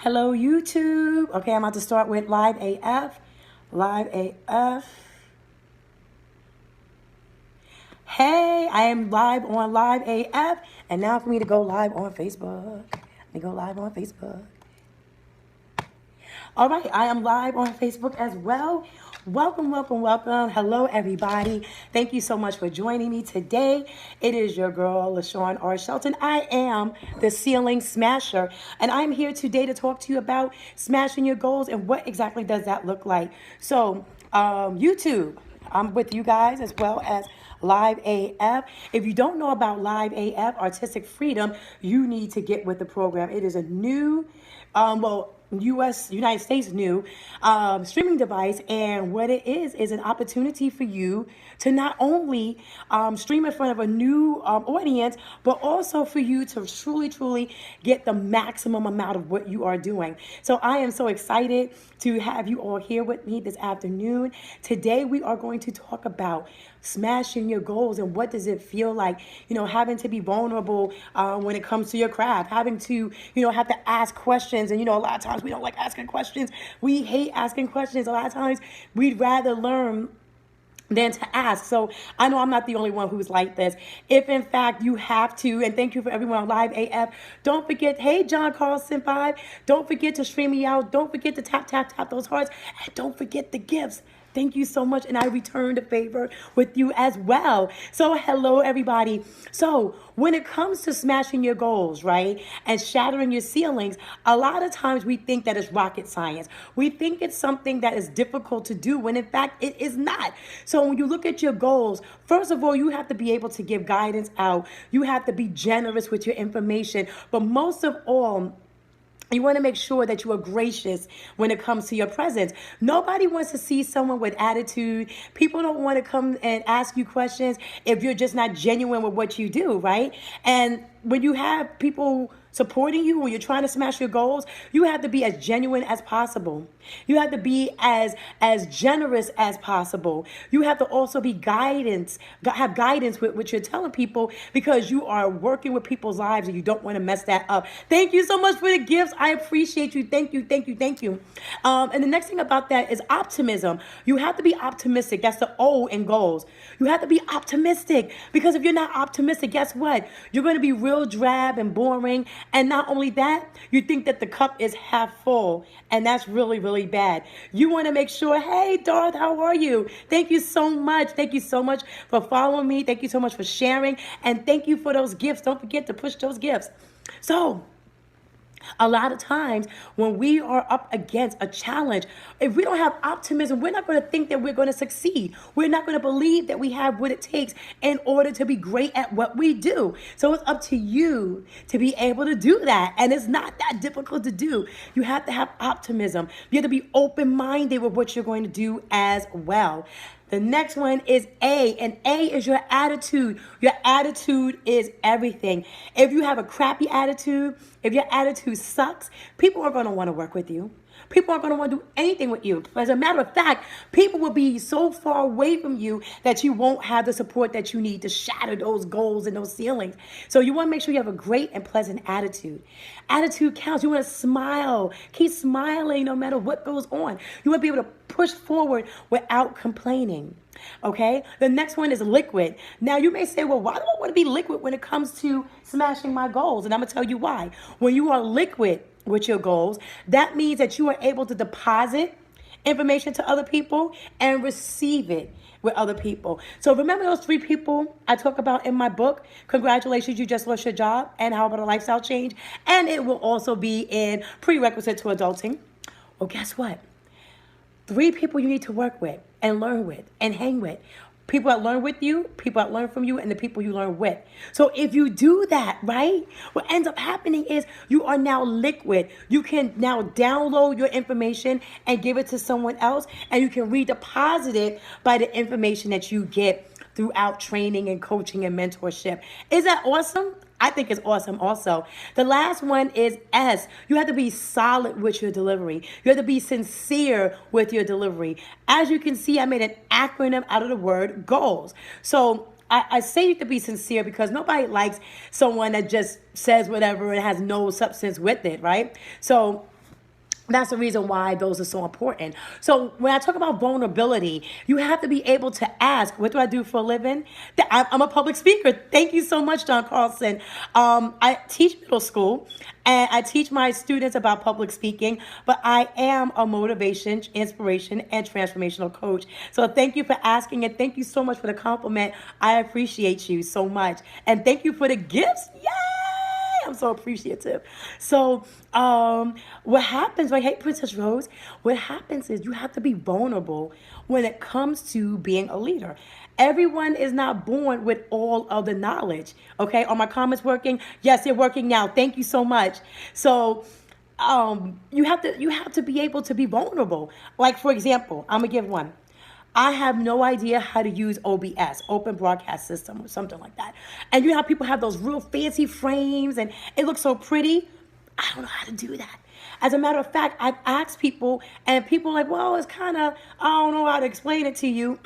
Hello, YouTube. Okay, I'm about to start with Live AF. Live AF. Hey, I am live on Live AF. And now for me to go live on Facebook. Let me go live on Facebook. All right, I am live on Facebook as well. Welcome, welcome, welcome. Hello, everybody. Thank you so much for joining me today. It is your girl, LaShawn R. Shelton. I am the Ceiling Smasher, and I'm here today to talk to you about smashing your goals and what exactly does that look like. So, YouTube, I'm with you guys as well as Live AF. If you don't know about Live AF, Artistic Freedom, you need to get with the program. It is a new, United States new streaming device, and what it is an opportunity for you to not only stream in front of a new audience, but also for you to truly get the maximum amount of what you are doing. So I am so excited to have you all here with me this afternoon. Today we are going to talk about smashing your goals and what does it feel like, having to be vulnerable when it comes to your craft, having to, have to ask questions. And, a lot of times we don't like asking questions. We hate asking questions. A lot of times we'd rather learn than to ask. So I know I'm not the only one who's like this. If in fact you have to, and thank you for everyone on Live AF, don't forget, hey, John Carlson 5, don't forget to stream me out. Don't forget to tap those hearts. And don't forget the gifts. Thank you so much. And I return the favor with you as well. So hello, everybody. So when it comes to smashing your goals, right, and shattering your ceilings, a lot of times we think that it's rocket science. We think it's something that is difficult to do when in fact it is not. So when you look at your goals, first of all, you have to be able to give guidance out. You have to be generous with your information. But most of all, you want to make sure that you are gracious when it comes to your presence. Nobody wants to see someone with attitude. People don't want to come and ask you questions if you're just not genuine with what you do, right? And when you have people supporting you, when you're trying to smash your goals, you have to be as genuine as possible. You have to be as generous as possible. You have to also be have guidance with what you're telling people, because you are working with people's lives and you don't want to mess that up. Thank you so much for the gifts. I appreciate you. Thank you, thank you, thank you. And the next thing about that is optimism. You have to be optimistic. That's the O in goals. You have to be optimistic, because if you're not optimistic, guess what? You're going to be real drab and boring. And not only that, you think that the cup is half full, and that's really bad. You want to make sure, hey, Darth, how are you? Thank you so much. Thank you so much for following me. Thank you so much for sharing. And thank you for those gifts. Don't forget to push those gifts. So, a lot of times when we are up against a challenge, if we don't have optimism, we're not going to think that we're going to succeed. We're not going to believe that we have what it takes in order to be great at what we do. So it's up to you to be able to do that. And it's not that difficult to do. You have to have optimism. You have to be open-minded with what you're going to do as well. The next one is A, and A is your attitude. Your attitude is everything. If you have a crappy attitude, if your attitude sucks, people are going to want to work with you. People aren't going to want to do anything with you. As a matter of fact, people will be so far away from you that you won't have the support that you need to shatter those goals and those ceilings. So you want to make sure you have a great and pleasant attitude. Attitude counts. You want to smile. Keep smiling no matter what goes on. You want to be able to push forward without complaining. Okay? The next one is liquid. Now you may say, well, why do I want to be liquid when it comes to smashing my goals? And I'm going to tell you why. When you are liquid with your goals, that means that you are able to deposit information to other people and receive it with other people. So remember those 3 people I talk about in my book, Congratulations, You Just Lost Your Job, and How About a Lifestyle Change? And it will also be in Prerequisite to Adulting. Well, guess what? 3 people you need to work with and learn with and hang with. People that learn with you, people that learn from you, and the people you learn with. So if you do that, right, what ends up happening is you are now liquid. You can now download your information and give it to someone else, and you can redeposit it by the information that you get throughout training and coaching and mentorship. Is that awesome? I think it's awesome also. The last one is S. You have to be solid with your delivery. You have to be sincere with your delivery. As you can see, I made an acronym out of the word goals. So I say you have to be sincere because nobody likes someone that just says whatever and has no substance with it, right? So That's the reason why those are so important. So when I talk about vulnerability, you have to be able to ask, what do I do for a living? I'm a public speaker. Thank you so much, John Carlson. I teach middle school and I teach my students about public speaking, but I am a motivation, inspiration, and transformational coach. So thank you for asking, and thank you so much for the compliment. I appreciate you so much. And thank you for the gifts. Yay! I'm so appreciative. So, what happens, right? Hey, Princess Rose, what happens is you have to be vulnerable when it comes to being a leader. Everyone is not born with all of the knowledge. Okay, are my comments working? Yes, they're working now. Thank you so much. So, you have to be able to be vulnerable. Like, for example, I'm gonna give one. I have no idea how to use OBS, Open Broadcast System, or something like that. And you know how people have those real fancy frames and it looks so pretty? I don't know how to do that. As a matter of fact, I've asked people and people are like, well, it's kind of, I don't know how to explain it to you.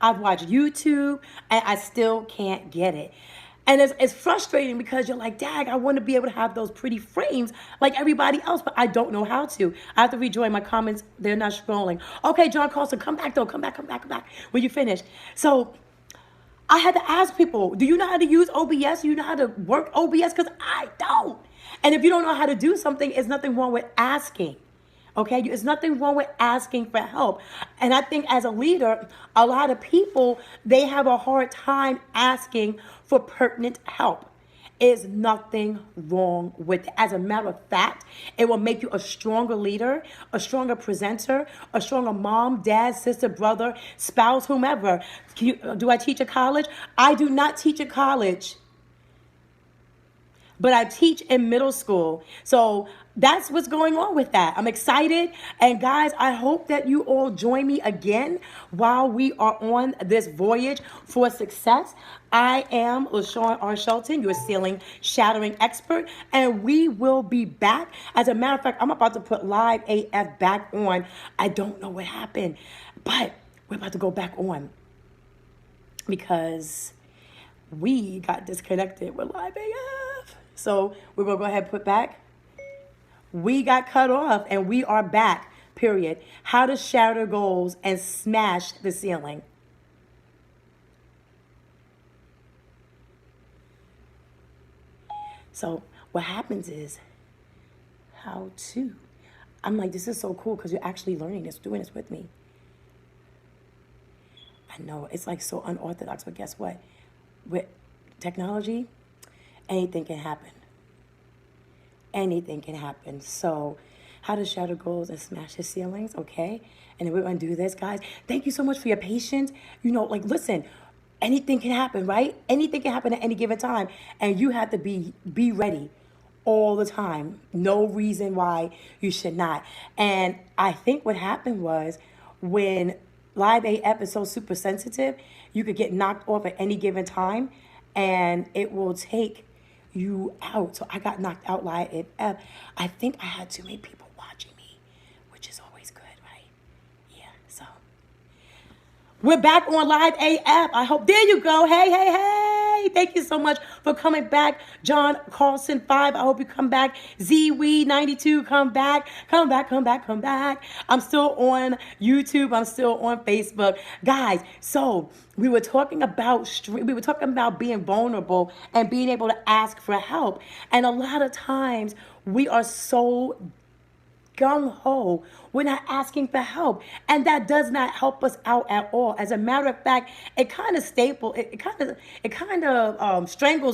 I've watched YouTube and I still can't get it. And it's frustrating because you're like, dag, I want to be able to have those pretty frames like everybody else, but I don't know how to. I have to rejoin my comments. They're not scrolling. Okay, John Carlson, come back though. Come back when you finish. So I had to ask people, do you know how to use OBS? Do you know how to work OBS? Because I don't. And if you don't know how to do something, there's nothing wrong with asking. Okay, there's nothing wrong with asking for help. And I think as a leader, a lot of people, they have a hard time asking for pertinent help. There's nothing wrong with it. As a matter of fact, it will make you a stronger leader, a stronger presenter, a stronger mom, dad, sister, brother, spouse, whomever. Do I teach at college? I do not teach at college, but I teach in middle school. So that's what's going on with that. I'm excited. And guys, I hope that you all join me again while we are on this voyage for success. I am LaShawn R. Shelton, your ceiling shattering expert, and we will be back. As a matter of fact, I'm about to put Live AF back on. I don't know what happened, but we're about to go back on because we got disconnected with Live AF. So we're going to go ahead and put back. We got cut off and we are back, period. How to shatter goals and smash the ceiling. So what happens is I'm like, this is so cool because you're actually learning this, doing this with me. I know it's like so unorthodox, but guess what? With technology, anything can happen. Anything can happen. So how to shatter goals and smash the ceilings, okay? And then we're going to do this, guys. Thank you so much for your patience. You know, like, listen, anything can happen, right? Anything can happen at any given time. And you have to be ready all the time. No reason why you should not. And I think what happened was when Live AF is so super sensitive, you could get knocked off at any given time and it will take you out. So I got knocked out Live AF. I think I had too many people watching me, which is always good, right? Yeah, so we're back on Live AF. I hope, there you go. Hey. Thank you so much for coming back. John Carlson 5, I hope you come back. ZWE 92, come back. Come back. I'm still on YouTube. I'm still on Facebook. Guys, so we were talking about being vulnerable and being able to ask for help. And a lot of times we are so gung-ho. We're not asking for help. And that does not help us out at all. As a matter of fact, it kind of strangles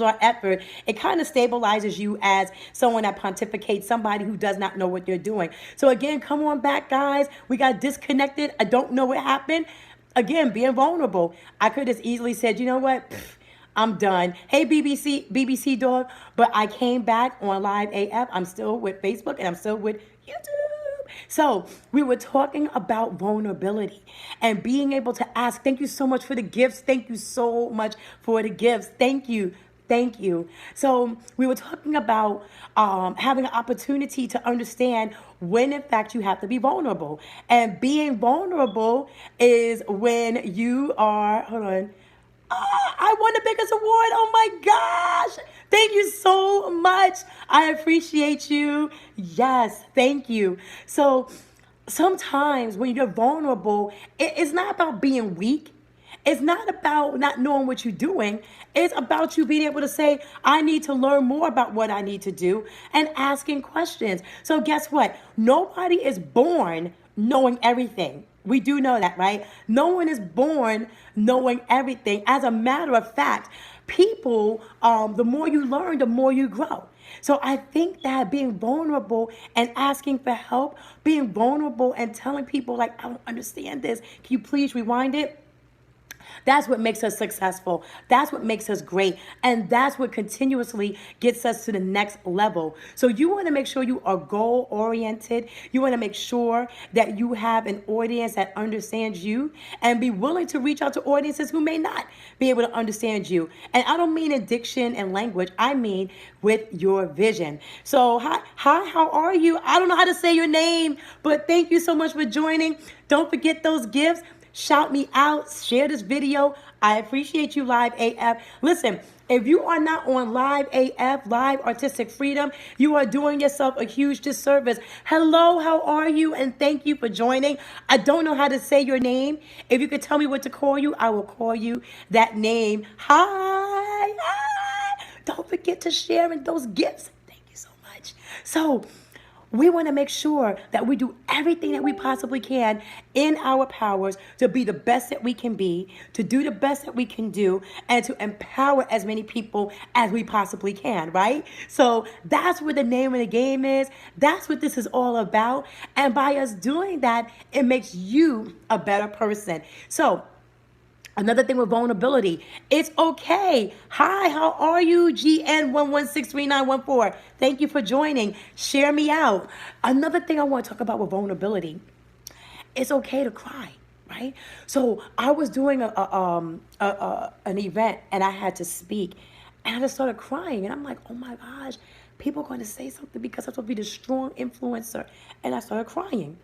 our effort. It kind of stabilizes you as someone that pontificates, somebody who does not know what they're doing. So again, come on back, guys. We got disconnected. I don't know what happened. Again, being vulnerable. I could have easily said, you know what? I'm done. Hey, BBC dog. But I came back on Live AF. I'm still with Facebook and I'm still with YouTube. So we were talking about vulnerability and being able to ask. Thank you so much for the gifts. Thank you so much for the gifts. Thank you. So we were talking about having an opportunity to understand when, in fact, you have to be vulnerable. And being vulnerable is when you are, hold on. I won the biggest award. Oh my gosh. Thank you so much. I appreciate you. Yes, thank you. So sometimes when you're vulnerable, it's not about being weak. It's not about not knowing what you're doing. It's about you being able to say, I need to learn more about what I need to do and asking questions. So, guess what? Nobody is born knowing everything. We do know that, right? No one is born knowing everything. As a matter of fact, people, the more you learn, the more you grow. So I think that being vulnerable and asking for help, being vulnerable and telling people, like, I don't understand this. Can you please rewind it? That's what makes us successful. That's what makes us great. And that's what continuously gets us to the next level. So you want to make sure you are goal oriented. You want to make sure that you have an audience that understands you and be willing to reach out to audiences who may not be able to understand you. And I don't mean in diction and language. I mean with your vision. So hi, how are you? I don't know how to say your name, but thank you so much for joining. Don't forget those gifts. Shout me out, share this video. I appreciate you, Live AF. Listen, if you are not on Live AF, Live Artistic Freedom, you are doing yourself a huge disservice. Hello, how are you? And thank you for joining. I don't know how to say your name. If you could tell me what to call you, I will call you that name. Hi. Don't forget to share in those gifts. Thank you so much. So, we want to make sure that we do everything that we possibly can in our powers to be the best that we can be, to do the best that we can do, and to empower as many people as we possibly can, right? So that's what the name of the game is. That's what this is all about. And by us doing that, it makes you a better person. So another thing with vulnerability, it's okay. Hi, how are you? GN1163914. Thank you for joining. Share me out. Another thing I want to talk about with vulnerability, it's okay to cry, right? So I was doing an event and I had to speak and I just started crying and I'm like, oh my gosh, people are going to say something because I'm supposed to be the strong influencer. And I started crying.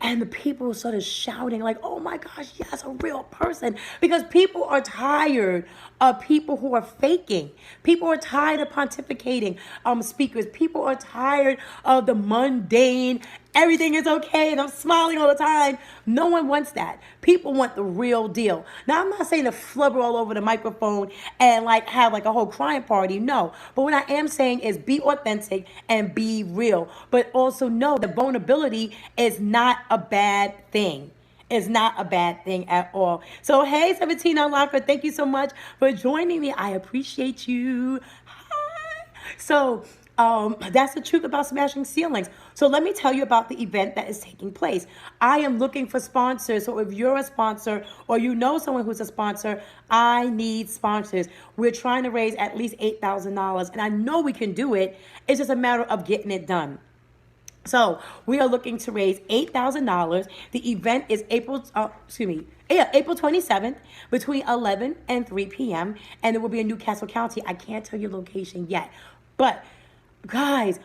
And the people started shouting like, oh my gosh, yes, a real person. Because people are tired of people who are faking. People are tired of pontificating speakers. People are tired of the mundane, everything is okay and I'm smiling all the time. No one wants that. People want the real deal. Now, I'm not saying to flubber all over the microphone and like have like a whole crying party. No. But what I am saying is be authentic and be real. But also know that vulnerability is not a bad thing. It's not a bad thing at all. So, hey, 17 Unlocker, thank you so much for joining me. I appreciate you. Hi. So, that's the truth about Smashing Ceilings. So let me tell you about the event that is taking place. I am looking for sponsors. So if you're a sponsor or you know someone who's a sponsor, I need sponsors. We're trying to raise at least $8,000 and I know we can do it. It's just a matter of getting it done. So we are looking to raise $8,000. The event is April 27th between 11 and 3 p.m. And it will be in Newcastle County. I can't tell you location yet, but guys,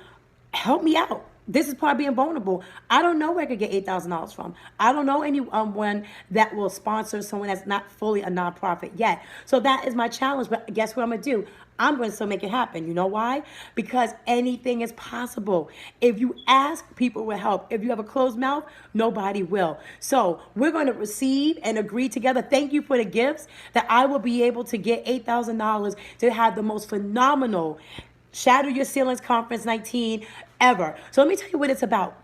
help me out. This is part of being vulnerable. I don't know where I could get $8,000 from. I don't know anyone that will sponsor someone that's not fully a nonprofit yet. So that is my challenge. But guess what I'm going to do? I'm going to still make it happen. You know why? Because anything is possible. If you ask, people will help. If you have a closed mouth, nobody will. So we're going to receive and agree together. Thank you for the gifts that I will be able to get $8,000 to have the most phenomenal Shatter Your Ceilings Conference 19 ever. So let me tell you what it's about.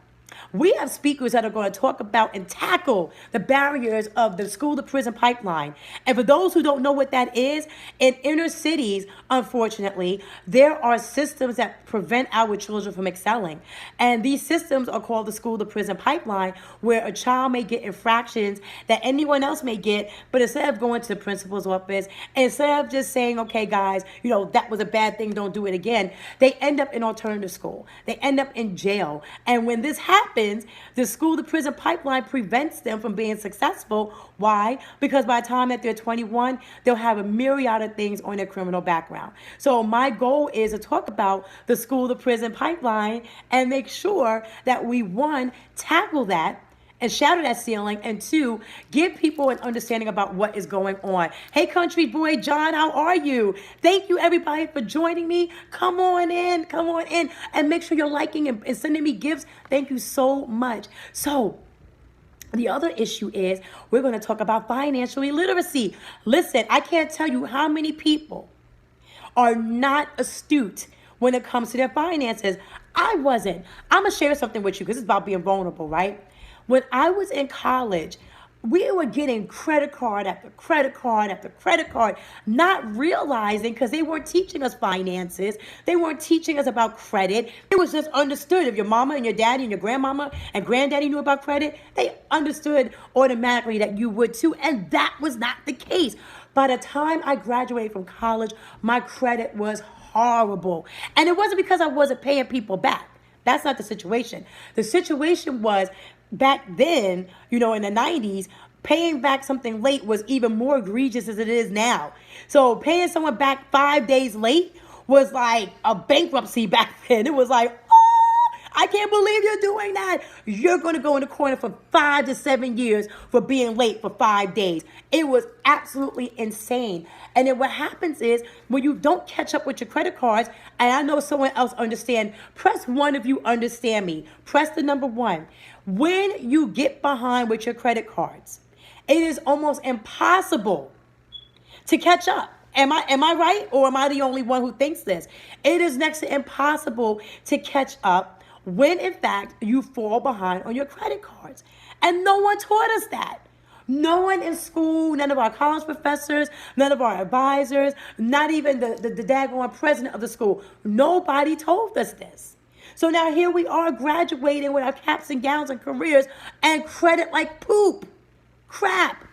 We have speakers that are going to talk about and tackle the barriers of the school to prison pipeline. And for those who don't know what that is, in inner cities, unfortunately, there are systems that prevent our children from excelling. And these systems are called the school to prison pipeline, where a child may get infractions that anyone else may get, but instead of going to the principal's office, instead of just saying, okay, guys, that was a bad thing, don't do it again, they end up in alternative school. They end up in jail. And when this happens, the school to prison pipeline prevents them from being successful. Why? Because by the time that they're 21, they'll have a myriad of things on their criminal background. So my goal is to talk about the school to prison pipeline and make sure that we, one, tackle that, and shatter that ceiling, and two, give people an understanding about what is going on. Hey, country boy John, how are you? Thank you, everybody, for joining me. Come on in, and make sure you're liking and sending me gifts. Thank you so much. So, the other issue is we're going to talk about financial illiteracy. Listen, I can't tell you how many people are not astute when it comes to their finances. I wasn't. I'm going to share something with you because it's about being vulnerable, right? When I was in college, we were getting credit card after credit card after credit card, not realizing, because they weren't teaching us finances. They weren't teaching us about credit. It was just understood. If your mama and your daddy and your grandmama and granddaddy knew about credit, they understood automatically that you would too. And that was not the case. By the time I graduated from college, my credit was horrible. And it wasn't because I wasn't paying people back. That's not the situation. The situation was, back then, in the 90s, paying back something late was even more egregious as it is now. So paying someone back 5 days late was like a bankruptcy back then. It was like, I can't believe you're doing that. You're going to go in the corner for 5 to 7 years for being late for 5 days. It was absolutely insane. And then what happens is when you don't catch up with your credit cards, and I know someone else understand, press 1 if you understand me. Press the number 1. When you get behind with your credit cards, it is almost impossible to catch up. Am I right? Or am I the only one who thinks this? It is next to impossible to catch up when, in fact, you fall behind on your credit cards. And no one taught us that. No one in school, none of our college professors, none of our advisors, not even the daggone president of the school. Nobody told us this. So now here we are graduating with our caps and gowns and careers, and credit like poop, crap,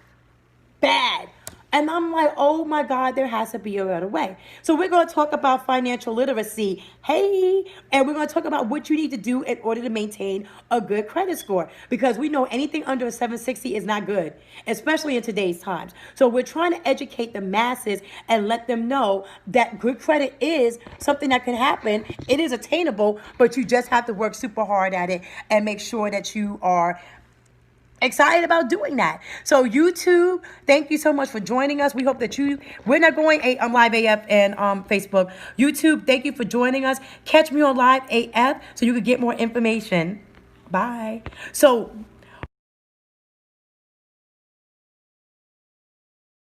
bad. And I'm like, oh my God, there has to be a better way. So we're going to talk about financial literacy. Hey, and we're going to talk about what you need to do in order to maintain a good credit score. Because we know anything under a 760 is not good, especially in today's times. So we're trying to educate the masses and let them know that good credit is something that can happen. It is attainable, but you just have to work super hard at it and make sure that you are excited about doing that. So YouTube, thank you so much for joining us. We hope that we're not going live AF and Facebook. YouTube, thank you for joining us. Catch me on live AF so you can get more information. Bye. So